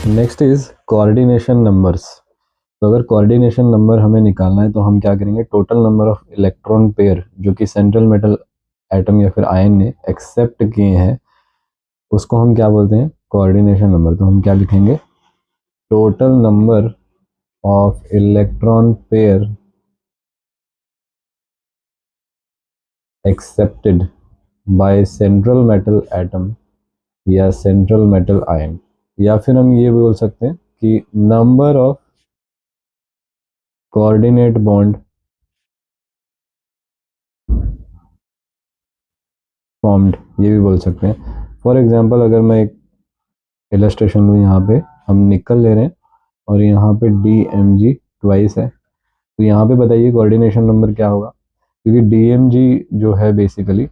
Next is coordination numbers. तो अगर coordination number हमें निकालना है तो हम क्या करेंगे, total number of electron pair जो कि सेंट्रल मेटल एटम या फिर आयन ने एक्सेप्ट किए हैं उसको हम क्या बोलते हैं, कोऑर्डिनेशन नंबर। तो हम क्या लिखेंगे, total number of electron pair accepted by central metal atom या सेंट्रल मेटल आयन, या फिर हम ये बोल सकते हैं कि number of coordinate bond formed, ये भी बोल सकते हैं। फॉर एग्जांपल अगर मैं एक इलस्ट्रेशन लूँ, यहाँ पे हम निकल ले रहे हैं और यहाँ पे DMG ट्वाइस है, तो यहाँ पे बताइए कोऑर्डिनेशन नंबर क्या होगा, क्योंकि DMG जो है बेसिकली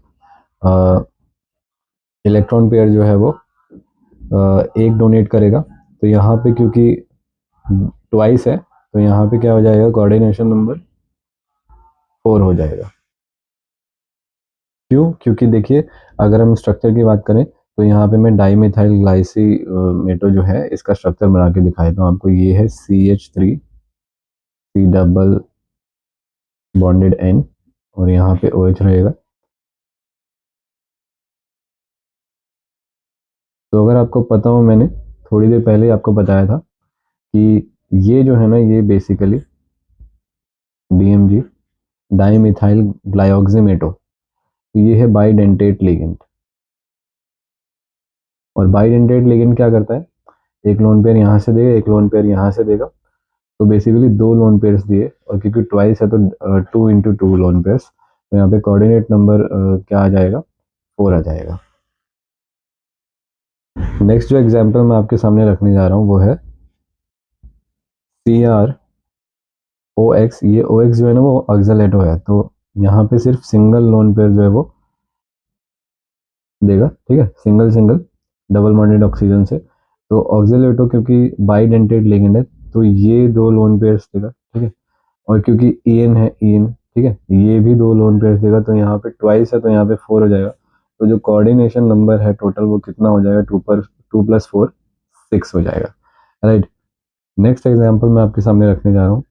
इलेक्ट्रॉन पेयर जो है वो एक डोनेट करेगा, तो यहाँ पे क्योंकि ट्वाइस है तो यहाँ पे क्या हो जाएगा, कोऑर्डिनेशन नंबर 4 हो जाएगा। क्यों? क्योंकि देखिए अगर हम स्ट्रक्चर की बात करें तो यहाँ पे मैं डाईमिथाइल ग्लाइसीमेटो जो है इसका स्ट्रक्चर बना के दिखाया था आपको। ये है CH3 C double bonded N और यहाँ पे OH रहेगा। तो अगर आपको पता हो, मैंने थोड़ी देर पहले आपको बताया था कि ये जो है ना, ये बेसिकली DMG डाईमिथाइल ग्लाइऑक्सीमेटो, तो ये है बाइडेंटेट लिगेंड। और बाइडेंटेट लिगेंड क्या करता है, एक लोन पेयर यहाँ से देगा, एक लोन पेयर यहाँ से देगा, तो बेसिकली 2 लोन पेयर्स दिए, और क्योंकि ट्वाइस है तो 2 × 2 लोन पेयर्स, तो यहाँ पे कोऑर्डिनेट नंबर क्या आ जाएगा, 4 आ जाएगा। नेक्स्ट जो एग्जांपल मैं आपके सामने रखने जा रहा हूँ वो है CrOX। ये OX जो है ना वो ऑक्सलेटो है, तो यहाँ पे सिर्फ सिंगल लोन पेयर जो है वो देगा, ठीक है, single single double bonded oxygen से। तो ऑक्सलेटो क्योंकि बाइडेंटेट लिगेंड है तो ये 2 लोन पेयर्स देगा, ठीक है, और क्योंकि EN है, EN, ठीक है, ये भी 2 लोन पेयर्स देगा, तो यहाँ पे ट्वाइस है तो यहाँ पे 4 हो जाएगा। तो जो कोऑर्डिनेशन नंबर है टोटल वो कितना हो जाएगा, 2 + 4 6 हो जाएगा, राइट। नेक्स्ट एग्जांपल मैं आपके सामने रखने जा रहा हूँ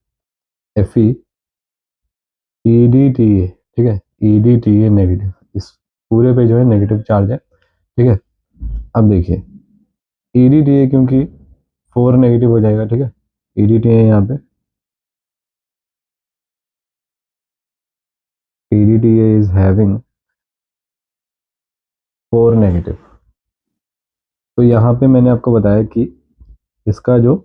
FeEDTA, ठीक है, EDTA नेगेटिव, इस पूरे पे जो है नेगेटिव चार्ज है, ठीक है। अब देखिए EDTA क्योंकि 4 नेगेटिव हो जाएगा, ठीक है, EDTA यहाँ पे EDTA इज हैविंग 4 नेगेटिव। तो यहाँ पे मैंने आपको बताया कि इसका जो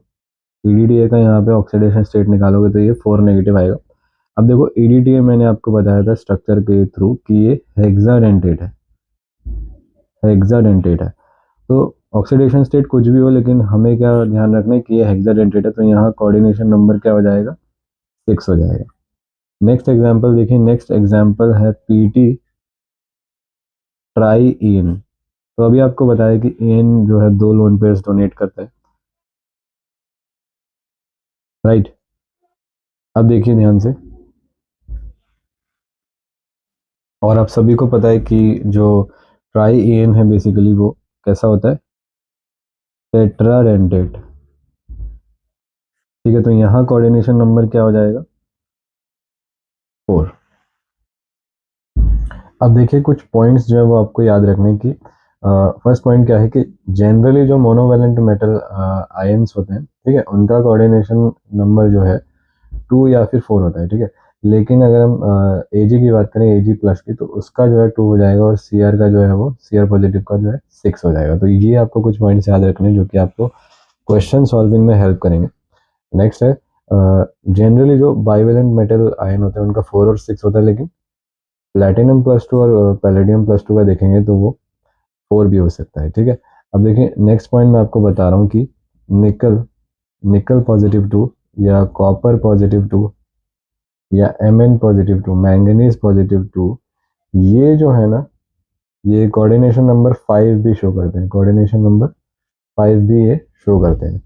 EDTA का यहाँ पे ऑक्सीडेशन स्टेट निकालोगे तो ये 4 नेगेटिव आएगा। अब देखो EDTA मैंने आपको बताया था स्ट्रक्चर के थ्रू कि ये हेक्साडेंटेट है, हेक्साडेंटेट है। तो ऑक्सीडेशन स्टेट कुछ भी हो, लेकिन हमें क्या ध्यान रखना है कि ये हेक्साडेंटेट है, तो यहाँ कोऑर्डिनेशन नंबर क्या हो जाएगा, 6 हो जाएगा। नेक्स्ट एग्जांपल देखिए, नेक्स्ट एग्जांपल है PT ट्राई EN। तो अभी आपको बताया कि EN जो है 2 लोन पेयर्स डोनेट करता है, राइट। अब देखिए ध्यान से, और आप सभी को पता है कि जो ट्राई EN है बेसिकली वो कैसा होता है, टेट्राडेंटेट, ठीक है। तो यहाँ कोऑर्डिनेशन नंबर क्या हो जाएगा, 4। अब देखिए कुछ पॉइंट्स जो है वो आपको याद रखने की। फर्स्ट पॉइंट क्या है कि जनरली जो मोनोवैलेंट मेटल आयंस होते हैं, ठीक है, उनका कोऑर्डिनेशन नंबर जो है 2 या फिर 4 होता है, ठीक है। लेकिन अगर हम AG की बात करें, AG+ की, तो उसका जो है 2 हो जाएगा, और Cr का जो है वो Cr पॉजिटिव का जो है 6 हो जाएगा। तो ये आपको कुछ पॉइंट्स याद रखने जो कि आपको क्वेश्चन सॉल्विंग में हेल्प करेंगे। नेक्स्ट है जनरली जो बाइवेलेंट मेटल आयन होते हैं उनका 4 और 6 होता है, लेकिन प्लैटिनम+2 और पैलेडियम+2 का देखेंगे तो वो 4 भी हो सकता है, ठीक है। अब देखिए नेक्स्ट पॉइंट मैं आपको बता रहा हूँ कि निकल निकल +2 या कॉपर +2 या Mn+2, मैंगनीज +2, ये जो है ना, ये कोऑर्डिनेशन नंबर 5 भी शो करते हैं, कोऑर्डिनेशन नंबर 5 भी ये शो करते हैं।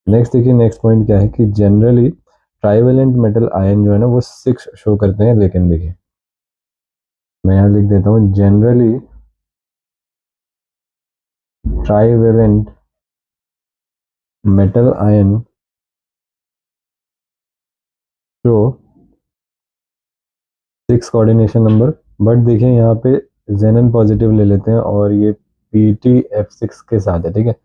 नेक्स्ट देखिए, नेक्स्ट पॉइंट क्या है कि जनरली ट्राइवेलेंट मेटल आयन जो है ना वो 6 शो करते हैं, लेकिन देखिए मैं यहाँ लिख देता हूँ, generally trivalent metal ion show 6 coordination number, but देखिए यहाँ पे जेनन पॉजिटिव ले लेते हैं और ये PTF6 के साथ है, ठीक है।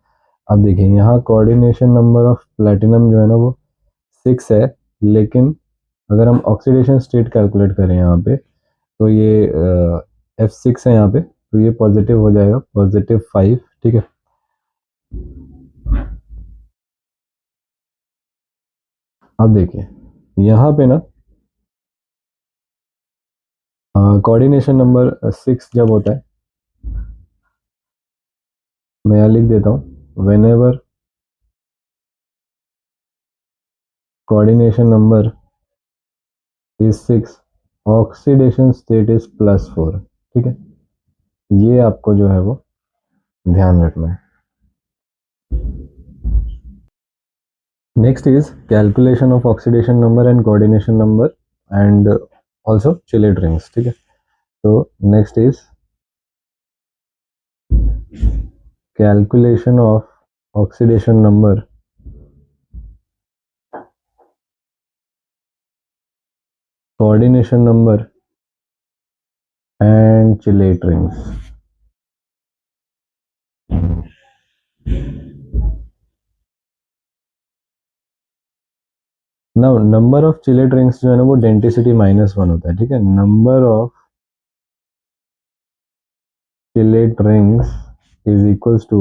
अब देखिए यहाँ कोऑर्डिनेशन नंबर ऑफ प्लेटिनम जो है ना वो 6 है, लेकिन अगर हम ऑक्सीडेशन स्टेट कैलकुलेट करें यहाँ पे तो ये F6 है यहाँ पे, तो ये पॉजिटिव हो जाएगा, +5, ठीक है। अब देखिए यहाँ पे ना कोऑर्डिनेशन नंबर 6 जब होता है, मैं यहाँ लिख देता हूँ, when ever coordination number is 6, oxidation state is +4, ठीक है। ये आपको जो है वो ध्यान रखना है। Next is calculation of oxidation number and coordination number and also chelate rings, ठीक है। तो next is calculation of oxidation number coordination number and chilate rings. now number of chilate rings जो है ना वो डेंटिसिटी -1 होता है, ठीक है। Number of chilate rings is equals to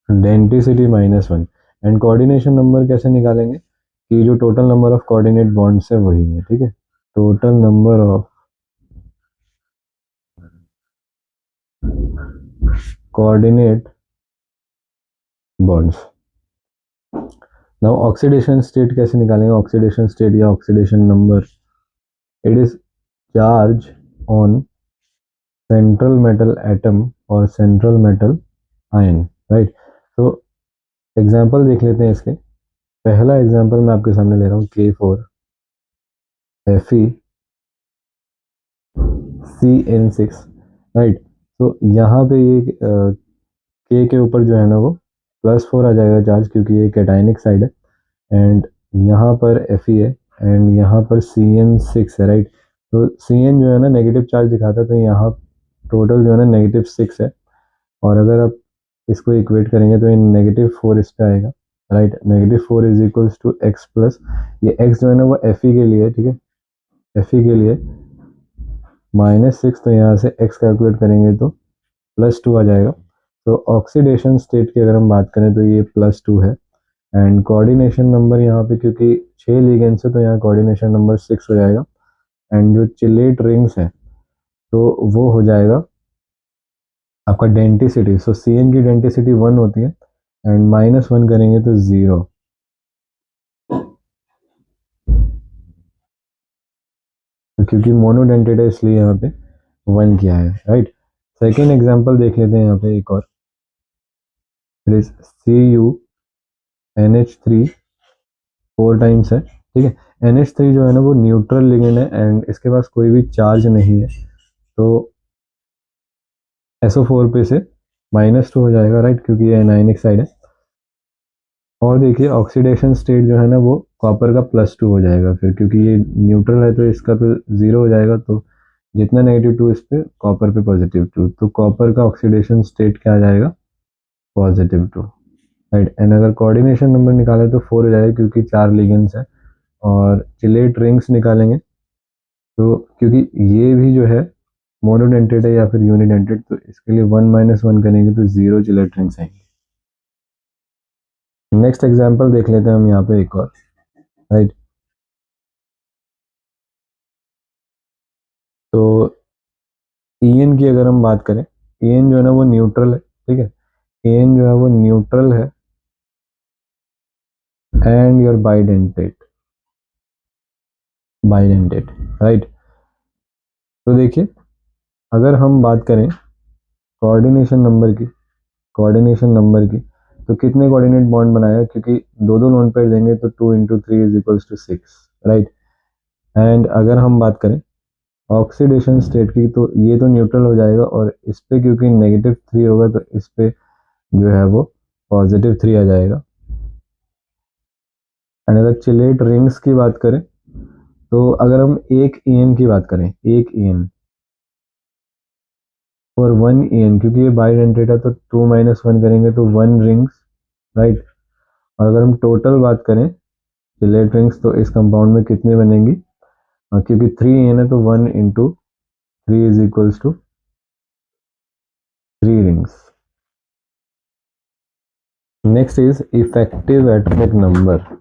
denticity -1। And coordination number कैसे निकालेंगे कि जो total number of coordinate bonds है वही है, ठीक है। Total number of coordinate bonds. Now oxidation state कैसे निकालेंगे, ऑक्सीडेशन स्टेट या oxidation number, it is charge on central metal atom और सेंट्रल मेटल आयन, राइट। तो एग्जांपल देख लेते हैं इसके। पहला एग्जांपल मैं आपके सामने ले रहा हूँ, K4Fe(CN6), राइट। तो यहाँ पे ये K के ऊपर जो है ना वो +4 आ जाएगा चार्ज, क्योंकि ये कैटायनिक साइड है। एंड यहाँ पर Fe है एंड यहाँ पर CN6 है, राइट। तो Cn जो है ना नेगेटिव चार्ज दिखाता है, तो यहाँ टोटल जो है ना -6 है। और अगर आप इसको इक्वेट करेंगे तो ये -4 इस पे आएगा, right. -4 is equals to x plus, ये x जो है ना वो Fe के लिए, ठीक है, Fe के लिए -6, तो यहाँ से x कैलकुलेट करेंगे तो +2 आ जाएगा। तो ऑक्सीडेशन स्टेट की अगर हम बात करें तो ये +2 है। एंड कोऑर्डिनेशन नंबर यहाँ पे क्योंकि 6 लिगेंड्स है तो यहाँ कोऑर्डिनेशन नंबर 6 हो जाएगा। एंड जो चिलेट रिंग्स है तो वो हो जाएगा आपका डेंटिसिटी। सो Cn की डेंटिसिटी 1 होती है एंड -1 करेंगे तो 0। तो क्योंकि मोनोडेंटेड है इसलिए यहाँ पे 1 किया है, राइट। सेकेंड एग्जांपल देख लेते हैं यहाँ पे एक और, CuNH3 4 टाइम्स है, ठीक है। NH3 जो है ना वो न्यूट्रल लिगेंड है एंड इसके पास कोई भी चार्ज नहीं है, तो SO4 पे से -2 हो जाएगा, राइट, क्योंकि ये एनायनिक साइड है। और देखिए ऑक्सीडेशन स्टेट जो है ना वो कॉपर का +2 हो जाएगा फिर, क्योंकि ये न्यूट्रल है तो इसका तो 0 हो जाएगा, तो जितना -2 इस पे कॉपर पे +2, तो कॉपर का ऑक्सीडेशन स्टेट क्या आ जाएगा, +2, राइट। एंड अगर कोऑर्डिनेशन नंबर निकाले तो 4 हो जाएगा क्योंकि 4 लिगेंड्स है। और चिलेट रिंग्स निकालेंगे तो क्योंकि ये भी जो है मोनोडेंटेड है या फिर यूनिडेंटेड, तो इसके लिए 1 - 1 करेंगे तो 0 चिलेट रिंग्स आएंगे। नेक्स्ट एग्जांपल देख लेते हैं हम यहाँ पे एक और, राइट। तो En की अगर हम बात करें, En जो है ना वो न्यूट्रल है, ठीक है। En जो है वो न्यूट्रल है एंड योर बाइडेंटेड, राइट। तो देखिए अगर हम बात करें कोऑर्डिनेशन नंबर की, तो कितने कोऑर्डिनेट बॉन्ड बनाएगा, क्योंकि दो दो लोन पेयर देंगे तो 2 × 3 is equals to 6, right. And अगर हम बात करें ऑक्सीडेशन स्टेट की, तो ये तो न्यूट्रल हो जाएगा और इस पे क्योंकि -3 होगा तो इस पे जो है वो +3 आ जाएगा। एंड अगर चिलेट रिंग्स की बात करें तो अगर हम एक EN की बात करें, एक EN और 1 EN, क्योंकि ये बाइडेंटेट है तो 2 - 1 करेंगे तो 1 रिंग्स, राइट। और अगर हम टोटल बात करें चिलेट रिंग्स तो इस कंपाउंड में कितनी बनेंगी, क्योंकि 3 EN है तो 1 into 3 is equals to 3 rings. Next is effective atomic number.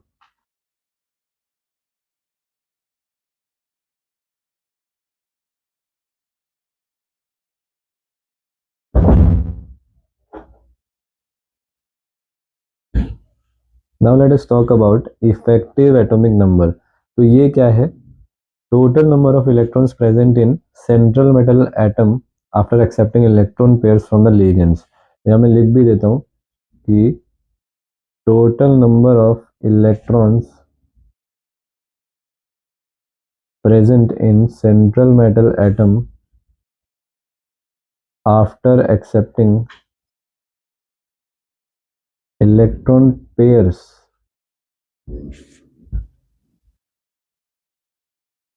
Now let us talk about effective atomic number. तो ये क्या है, total number of electrons present in central metal atom after accepting electron pairs from the ligands. यहाँ मैं लिख भी देता हूँ कि total number of electrons present in central metal atom after accepting electron pairs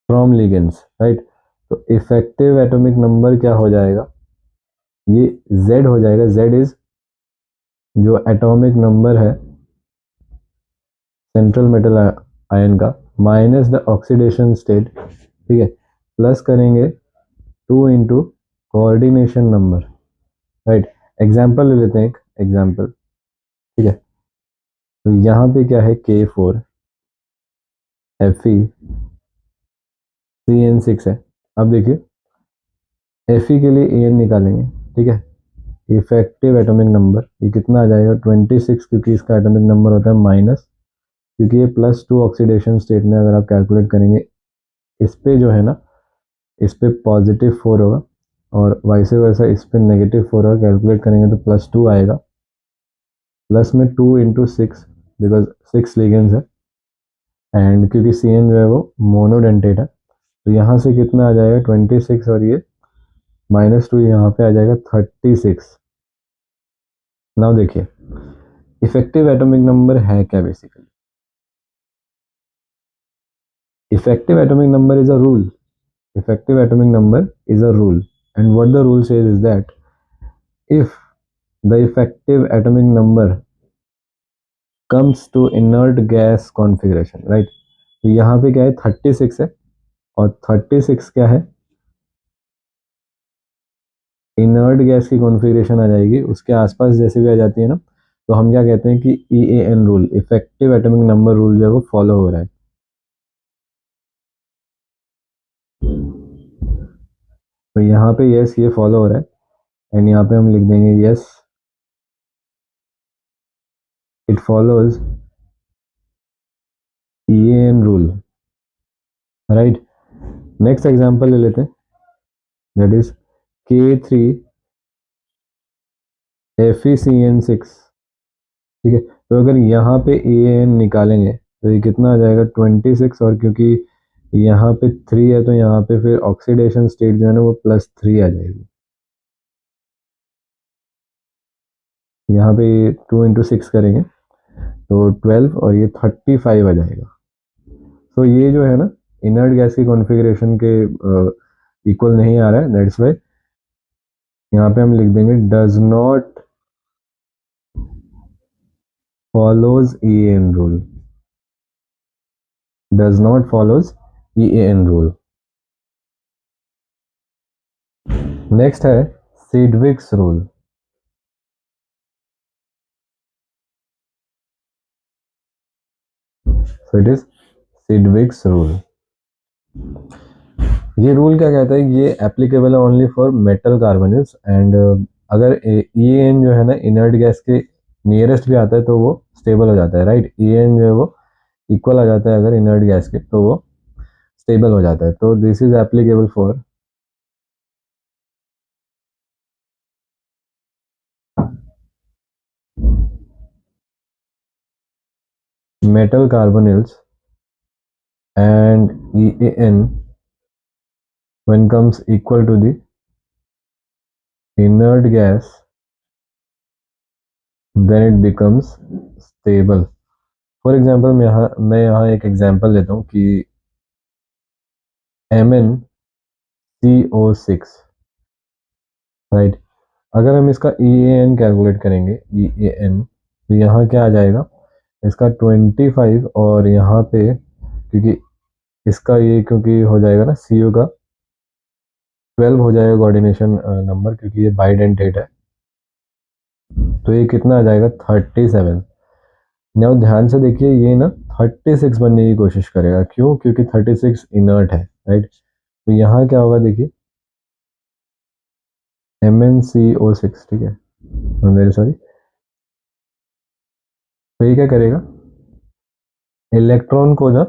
from ligands, right। तो effective atomic number क्या हो जाएगा, ये Z हो जाएगा। Z इज जो एटॉमिक नंबर है सेंट्रल मेटल आयन का माइनस द ऑक्सीडेशन स्टेट, ठीक है, प्लस करेंगे 2 into coordination number, right. Example ले लेते हैं, एक एग्जाम्पल, ठीक है। तो यहाँ पे क्या है, K4 Fe CN6 है। अब देखिए Fe के लिए EN निकालेंगे, ठीक है। इफेक्टिव एटॉमिक नंबर ये कितना आ जाएगा 26, क्योंकि इसका एटॉमिक नंबर होता है माइनस, क्योंकि ये +2 ऑक्सीडेशन स्टेट में अगर आप कैलकुलेट करेंगे इस पे जो है ना, इस पे +4 होगा और वाइस वर्सा इस पे -4 होगा। कैलकुलेट करेंगे तो +2 आएगा, प्लस में 2 इंटू 6 बिकॉज 6 लिगेंड्स है एंड क्योंकि CN जो है वो मोनोडेंटेट है तो यहाँ से कितना आ जाएगा 26 और ये -2 यहाँ पे आ जाएगा 36। नाउ देखिए इफेक्टिव एटॉमिक नंबर है क्या basically. Effective atomic number is a rule. Effective atomic number is a rule, and what the rule says is that if the effective atomic number comes to inert gas configuration, right। तो यहाँ पे क्या है 36 है और 36 क्या है inert gas की कॉन्फ़िगरेशन आ जाएगी, उसके आसपास जैसे भी आ जाती है ना तो हम क्या कहते हैं कि EAN rule, effective atomic number rule जो है वो फॉलो हो रहा है। तो यहाँ पे यस ये फॉलो हो रहा है एंड यहाँ पे हम लिख देंगे yes it follows EAN rule, right. Next example ले लेते हैं, दैट इज K3 FeCN6, ठीक है। तो अगर यहाँ पे EAN निकालेंगे तो ये कितना आ जाएगा 26 और क्योंकि यहाँ पे 3 है तो यहाँ पे फिर ऑक्सीडेशन स्टेट जो है ना वो +3 आ जाएगी। यहाँ पे 2 इंटू 6 करेंगे तो 12 और ये 35 आ जाएगा। तो ये जो है ना इनर्ट गैस की कॉन्फ़िगरेशन के इक्वल नहीं आ रहा है, दैट्स वाई यहाँ पे हम लिख देंगे does not follows EAN rule, does not follows EAN rule. Next है Sidgwick's rule. So it is Sidgwick's rule. ये रूल क्या कहता है, ये एप्लीकेबल है only for metal carbonates and अगर EAN जो है ना इनर्ट गैस के नियरेस्ट भी आता है तो वो स्टेबल हो जाता है, राइट। EAN जो है वो इक्वल आ जाता है अगर इनर्ट गैस के तो वो स्टेबल हो जाता है। तो this is applicable for metal carbonyls and EAN when comes equal to the inert gas then it becomes stable. For example मैं यहाँ एक एग्जाम्पल लेता हूँ कि MnCO6, राइट। अगर हम इसका EAN कैलकुलेट करेंगे, EAN, तो यहाँ क्या आ जाएगा, इसका 25, और यहाँ पे क्योंकि इसका ये क्योंकि हो जाएगा ना CO का 12 हो जाएगा कोऑर्डिनेशन नंबर, क्योंकि ये बाइडेंटेट है, तो ये कितना आ जाएगा 37। now ध्यान से देखिए, ये ना 36 बनने की कोशिश करेगा, क्यों, क्योंकि 36 इनर्ट है, राइट। तो यहाँ क्या होगा देखिए, MnCO6, ठीक है, मेरे सॉरी, तो ये क्या करेगा, इलेक्ट्रॉन को ना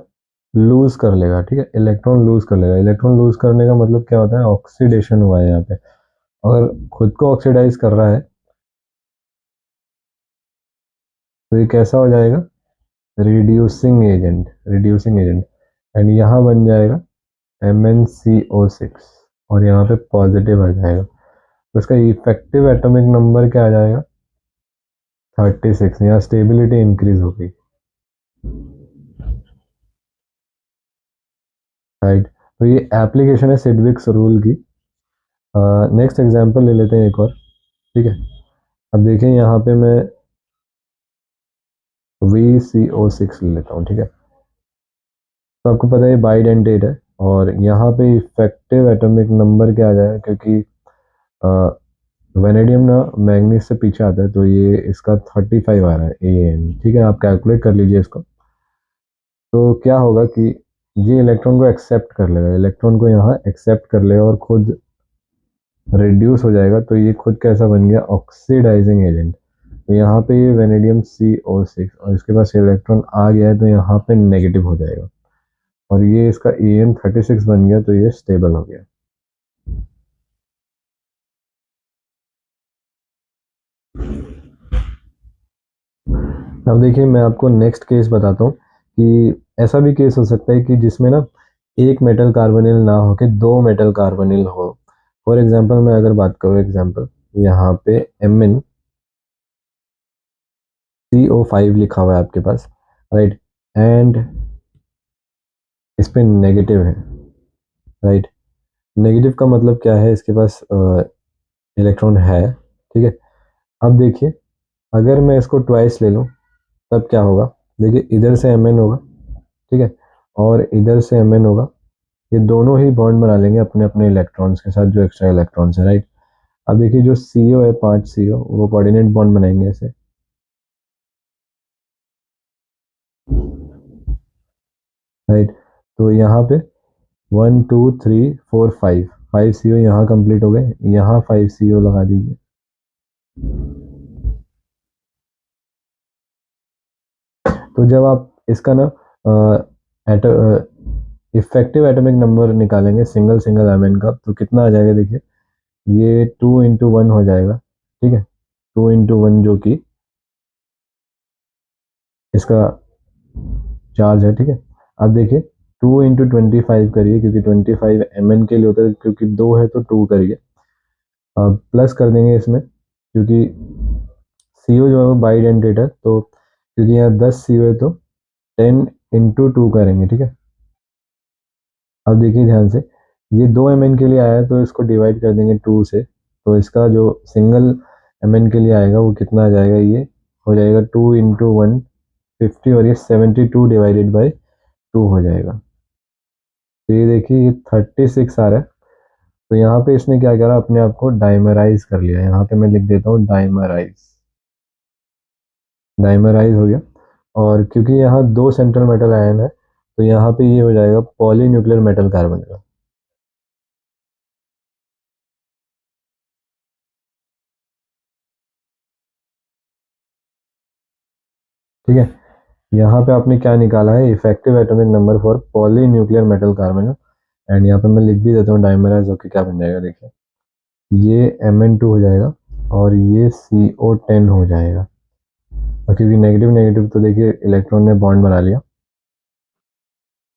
लूज कर लेगा, ठीक है, इलेक्ट्रॉन लूज कर लेगा। इलेक्ट्रॉन लूज करने का मतलब क्या होता है, ऑक्सीडेशन हुआ है यहाँ पे। अगर खुद को ऑक्सीडाइज कर रहा है तो ये कैसा हो जाएगा, रिड्यूसिंग एजेंट, एंड यहाँ बन जाएगा MnCO6, और यहाँ पे पॉजिटिव आ जाएगा, तो इसका इफेक्टिव एटॉमिक नंबर क्या आ जाएगा, 36। यहाँ स्टेबिलिटी इंक्रीज हो गई, राइट। तो ये एप्लीकेशन है सिडविक्स रूल की। नेक्स्ट एग्जांपल ले लेते हैं एक और, ठीक है। अब देखें यहाँ पे मैं VCO6 ले लेता हूँ, ठीक है। तो आपको पता है बाइडेंटेट है, और यहाँ पे इफेक्टिव एटॉमिक नंबर क्या आ जाएगा, क्योंकि वेनेडियम ना मैग्नीज से पीछे आता है, तो ये इसका 35 आ रहा है AN, ठीक है। आप कैलकुलेट कर लीजिए इसको। तो क्या होगा कि ये इलेक्ट्रॉन को एक्सेप्ट कर लेगा, इलेक्ट्रॉन को यहाँ एक्सेप्ट कर लेगा और खुद रिड्यूस हो जाएगा, तो ये खुद कैसा बन गया, ऑक्सीडाइजिंग एजेंट। तो यहाँ पे ये वेनेडियम CO6, और इसके पास इलेक्ट्रॉन आ गया है, तो यहाँ पे नेगेटिव हो जाएगा, और ये इसका EN36 बन गया, तो ये स्टेबल हो गया। अब देखिए, मैं आपको नेक्स्ट केस बताता हूँ कि ऐसा भी केस हो सकता है कि जिसमें ना एक मेटल कार्बोनिल ना हो के दो मेटल कार्बोनिल हो। फॉर एग्जांपल मैं अगर बात करूँ, एग्जांपल यहाँ पे MnCO5 लिखा हुआ है आपके पास, राइट, एंड इस पे नेगेटिव है, राइट। नेगेटिव का मतलब क्या है, इसके पास इलेक्ट्रॉन है, ठीक है। अब देखिए, अगर मैं इसको ट्वाइस ले लूँ तब क्या होगा, देखिए इधर से Mn होगा, ठीक है, और इधर से Mn होगा, ये दोनों ही बॉन्ड बना लेंगे अपने अपने इलेक्ट्रॉन्स के साथ, जो एक्स्ट्रा इलेक्ट्रॉन्स है, राइट। अब देखिए जो CO है, 5 CO, वो कोऑर्डिनेट बॉन्ड बनाएंगे ऐसे, राइट। तो यहाँ पे 1 2 3 4 5 5 CO यहाँ कंप्लीट हो गए, यहाँ 5 CO लगा दीजिए। तो जब आप इसका ना इफेक्टिव एटॉमिक नंबर निकालेंगे सिंगल सिंगल एमएन का, तो कितना आ जाएगा देखिए, ये 2 × 1 हो जाएगा, ठीक है, 2 × 1 जो कि इसका चार्ज है, ठीक है। अब देखिए 2 × 25 करिए, क्योंकि 25 MN के लिए होता है, क्योंकि 2 है तो 2 करिए। अब प्लस कर देंगे इसमें, क्योंकि CO जो है वो बाइडेंटेट है, तो क्योंकि यहाँ 10 CO है तो 10 × 2 करेंगे, ठीक है। अब देखिए ध्यान से, ये 2 MN के लिए आया है, तो इसको डिवाइड कर देंगे 2 से, तो इसका जो सिंगल MN के लिए आएगा वो कितना आ जाएगा, ये हो जाएगा 2 × 1 50, और ये 72 डिवाइडेड बाई 2 हो जाएगा। तो ये देखिए ये 36 आ रहा है। तो यहाँ पे इसने क्या करा, अपने आप को डाइमराइज कर लिया। यहाँ पे मैं लिख देता हूँ डाइमराइज, डाइमराइज हो गया। और क्योंकि यहाँ दो सेंट्रल मेटल आयन है, तो यहाँ पे ये हो जाएगा पॉलीन्यूक्लियर मेटल कार्बन का, ठीक है। यहाँ पे आपने क्या निकाला है, effective atomic number for polynuclear metal carbon, and यहाँ पे मैं लिख भी देता हूँ डाइमराइज होकर क्या बन जाएगा, देखिए ये Mn2 हो जाएगा, और ये CO10 हो जाएगा। और क्योंकि नेगेटिव नेगेटिव, तो देखिए इलेक्ट्रॉन ने बॉन्ड बना लिया,